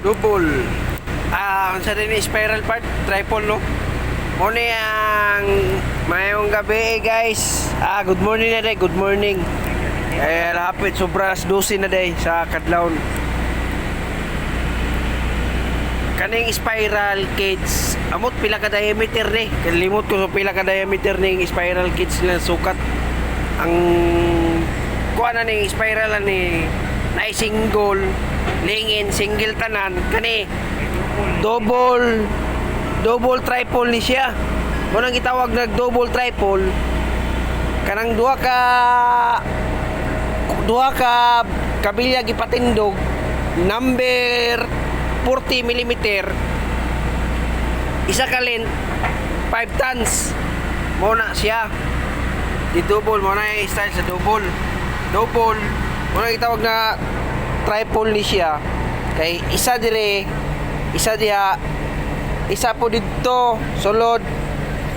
double. Sa din spiral part, triple no. Muna ang mayong gabi guys. Good morning na day, good morning. Lapit sobra 12 na day sa kadlawon. Kaning spiral kids, amot pila ka diameter ni. Kalimot ko so pila ka diameter ning spiral kids nila sukat. Ang kuha na ning spiral ni na single lingin single tanan kani double triple ni siya. Mo nang gitawag na double triple kanang duha ka kabilya gipatindog number 40 mm isa ka length 5 tons mo na siya di double mo na yung style sa double mo na gitawag na triple ni siya kay isa dire isa diha isa po dito sulod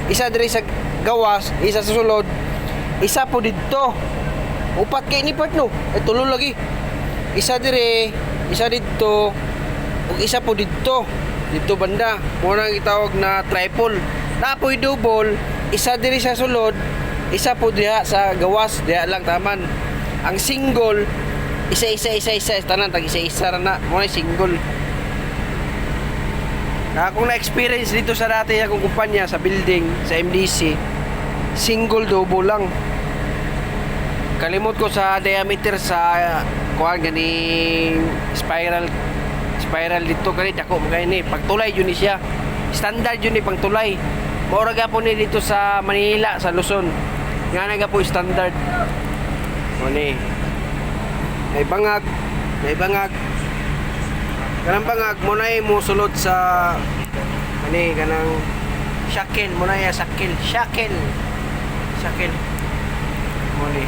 isa dire sa gawas isa sa sulod isa po dito upat kay ni part no tulo lagi isa dire isa dito ug isa po dito banda mo nang gitawag na triple napoy double isa dire sa sulod isa po diha sa gawas diha lang taman ang single isa tanan tag isa ra na mo na single. Akong na-experience dito sa dati akong kumpanya sa building sa MDC single double lang. Kalimot ko sa diameter sa kuan gani spiral dito kani dako mo ni pagtulay yun ni siya. Standard yun ni pagtulay. Mao ra po ni dito sa Manila sa Luzon. Nga po standard. Mo ni. May bangag. Kanang bangag mo na mo sulod sa kanang shackle mo na ya shackle mo ni